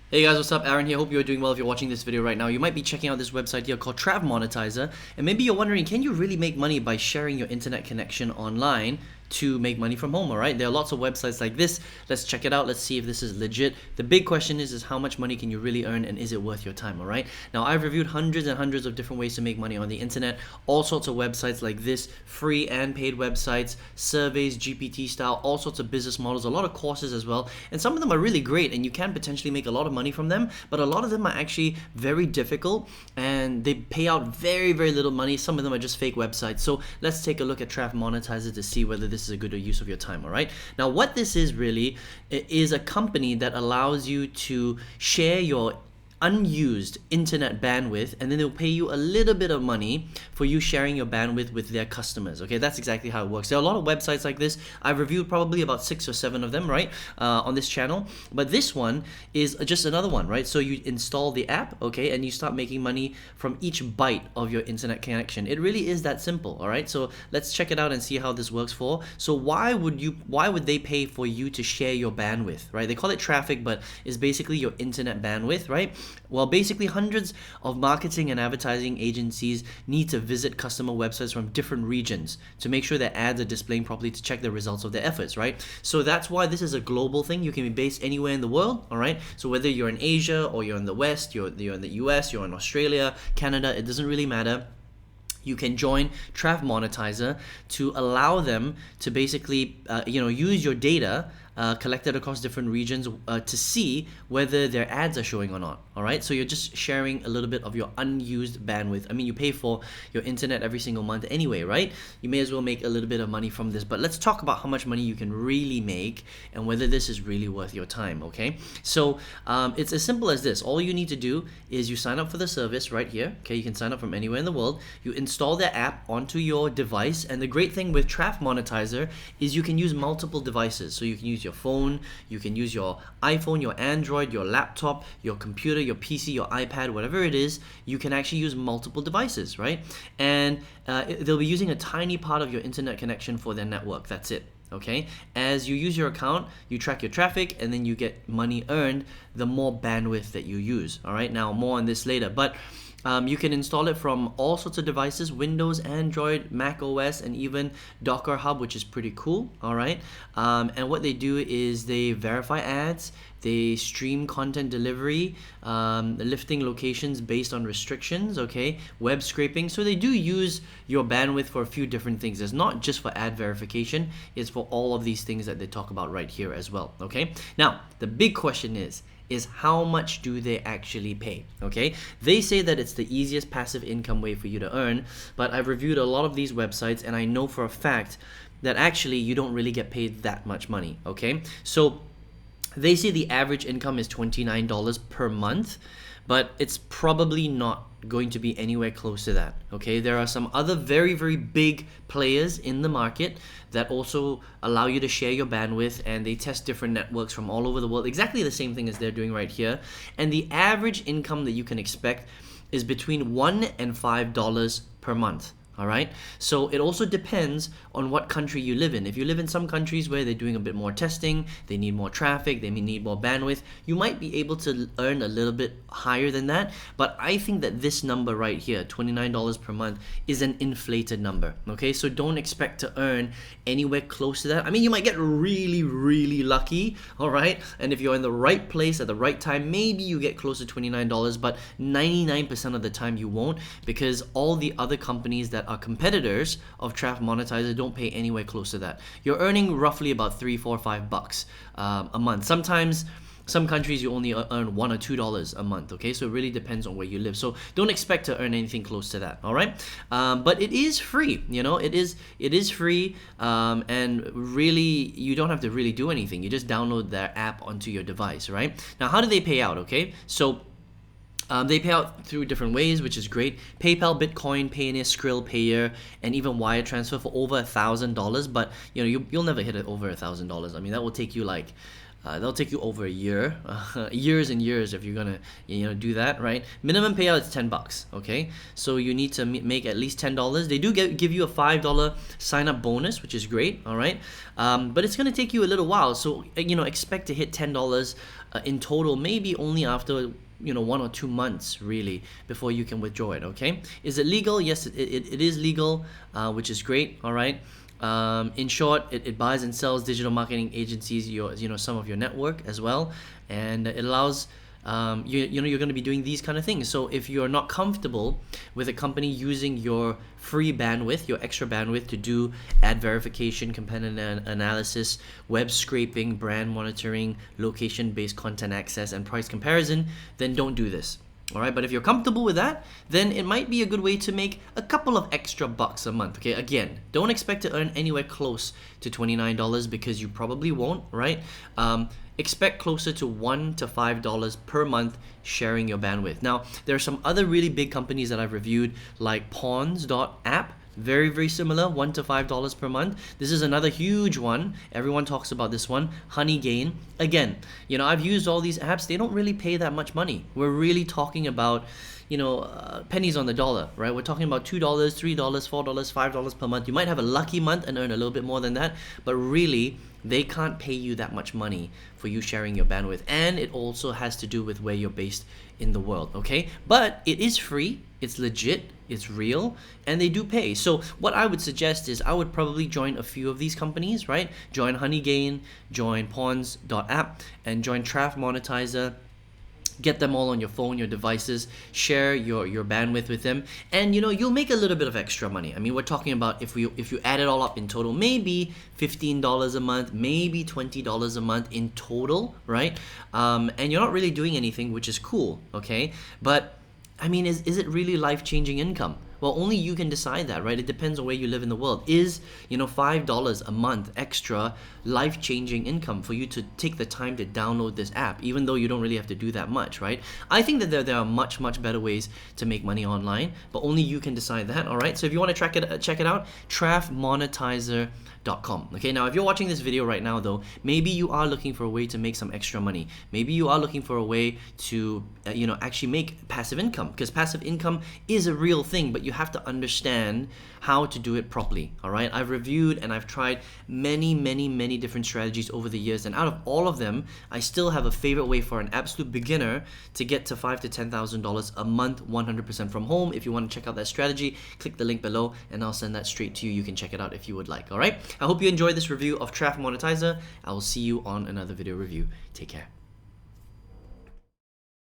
Hey guys, what's up? Aaron here. Hope you're doing well if you're watching this video right now. You might be checking out this website here called Traffmonetizer, and maybe you're wondering, can you really make money by sharing your internet connection online to make money from home? Alright, there are lots of websites like this. Let's check it out. Let's see if this is legit. The big question is how much money can you really earn, and is it worth your time? Alright, now I've reviewed hundreds and hundreds of different ways to make money on the internet, all sorts of websites like this, free and paid websites, surveys, GPT style, all sorts of business models, a lot of courses as well, and some of them are really great and you can potentially make a lot of money from them, but a lot of them are actually very difficult and they pay out very little money. Some of them are just fake websites. So let's take a look at Traffmonetizer to see whether this is a good use of your time. All right, now what this is really is a company that allows you to share your unused internet bandwidth, and then they'll pay you a little bit of money for you sharing your bandwidth with their customers. Okay, that's exactly how it works. There are a lot of websites like this. I've reviewed probably about 6 or 7 of them, right, on this channel, but this one is just another one, right? So you install the app, okay, and you start making money from each byte of your internet connection. It really is that simple. All right, so let's check it out and see how this works for. So why would they pay for you to share your bandwidth, right? They call it traffic, but it's basically your internet bandwidth, right? Well, basically hundreds of marketing and advertising agencies need to visit customer websites from different regions to make sure their ads are displaying properly, to check the results of their efforts, right? So that's why this is a global thing. You can be based anywhere in the world, all right? So whether you're in Asia or you're in the West, you're in the US, you're in Australia, Canada, it doesn't really matter. You can join Traffmonetizer to allow them to basically use your data collected across different regions to see whether their ads are showing or not. All right, so you're just sharing a little bit of your unused bandwidth. I mean, you pay for your internet every single month anyway, right? You may as well make a little bit of money from this. But let's talk about how much money you can really make and whether this is really worth your time. Okay, so it's as simple as this. All you need to do is you sign up for the service right here. Okay, you can sign up from anywhere in the world. You install their app onto your device, and the great thing with Traffmonetizer is you can use multiple devices. So you can use your phone, you can use your iPhone, your Android, your laptop, your computer, your PC, your iPad, whatever it is. You can actually use multiple devices, right? And they'll be using a tiny part of your internet connection for their network. That's it. Okay, as you use your account, you track your traffic, and then you get money earned the more bandwidth that you use. All right, now more on this later, but you can install it from all sorts of devices: Windows, Android, Mac OS, and even Docker Hub, which is pretty cool. All right, and what they do is they verify ads, they stream content delivery, lifting locations based on restrictions, okay, web scraping. So they do use your bandwidth for a few different things. It's not just for ad verification, it's for all of these things that they talk about right here as well. Okay, now the big question is how much do they actually pay? Okay, they say that it's the easiest passive income way for you to earn, but I've reviewed a lot of these websites and I know for a fact that actually you don't really get paid that much money. Okay, so they say the average income is $29 per month, but it's probably not going to be anywhere close to that. Okay, there are some other very big players in the market that also allow you to share your bandwidth, and they test different networks from all over the world, exactly the same thing as they're doing right here. And the average income that you can expect is between $1 and $5 per month. All right, so it also depends on what country you live in. If you live in some countries where they're doing a bit more testing, they need more traffic, they may need more bandwidth, you might be able to earn a little bit higher than that. But I think that this number right here, $29 per month, is an inflated number. Okay, so don't expect to earn anywhere close to that. I mean, you might get really lucky, all right, and if you're in the right place at the right time, maybe you get close to $29, but 99% of the time you won't, because all the other companies that are competitors of Traffmonetizer don't pay anywhere close to that. You're earning roughly about $3, $4, $5 a month. Sometimes some countries you only earn $1 or $2 a month. Okay, so it really depends on where you live. So don't expect to earn anything close to that. All right, but it is free. You know, it is free, and really you don't have to really do anything. You just download their app onto your device. Right now, how do they pay out? Okay, so they pay out through different ways, which is great. PayPal, Bitcoin, Payoneer, Skrill, Payer, and even wire transfer for over $1,000. But you'll never hit it over $1,000. I mean, that will take you like that'll take you over a year, years and years if you're gonna do that, right? Minimum payout is $10. Okay, so you need to make at least $10. They do give you a $5 sign up bonus, which is great. All right, but it's gonna take you a little while, so expect to hit $10 in total, maybe only after 1 or 2 months really before you can withdraw it. Okay, is it legal? Yes, it is legal, which is great. All right. In short, it buys and sells digital marketing agencies, some of your network as well, and it allows you're going to be doing these kind of things. So if you're not comfortable with a company using your free bandwidth, your extra bandwidth to do ad verification, competitive analysis, web scraping, brand monitoring, location-based content access, and price comparison, then don't do this. All right, but if you're comfortable with that, then it might be a good way to make a couple of extra bucks a month. Okay, again, don't expect to earn anywhere close to $29 because you probably won't, right? Expect closer to $1 to $5 per month sharing your bandwidth. Now, there are some other really big companies that I've reviewed, like Pawns.app. Very, very similar, $1 to $5 per month. This is another huge one. Everyone talks about this one. Honeygain. Again, I've used all these apps. They don't really pay that much money. We're really talking about, pennies on the dollar, right? We're talking about $2, $3, $4, $5 per month. You might have a lucky month and earn a little bit more than that, but really, they can't pay you that much money for you sharing your bandwidth. And it also has to do with where you're based in the world, okay? But it is free, it's legit, it's real, and they do pay. So what I would suggest is I would probably join a few of these companies, right? Join Honeygain, join Pawns.app, and join Traffmonetizer. Get them all on your phone, your devices, share your bandwidth with them, and you'll make a little bit of extra money. I mean, we're talking about if you add it all up in total, maybe $15 a month, maybe $20 a month in total, right? And you're not really doing anything, which is cool, okay? But I mean, is it really life-changing income? Well, only you can decide that, right? It depends on where you live in the world. Is, $5 a month extra life-changing income for you to take the time to download this app, even though you don't really have to do that much, right? I think that there are much, much better ways to make money online, but only you can decide that, all right? So if you want to check it out, Traffmonetizer.com. Okay, now if you're watching this video right now though, maybe you are looking for a way to make some extra money. Maybe you are looking for a way to actually make passive income, because passive income is a real thing, but you have to understand how to do it properly. All right, I've reviewed and I've tried many different strategies over the years, and out of all of them, I still have a favorite way for an absolute beginner to get to $5,000 to $10,000 a month 100% from home. If you want to check out that strategy, click the link below and I'll send that straight to you. You can check it out if you would like. All right, I hope you enjoyed this review of Traffmonetizer. I will see you on another video review. Take care.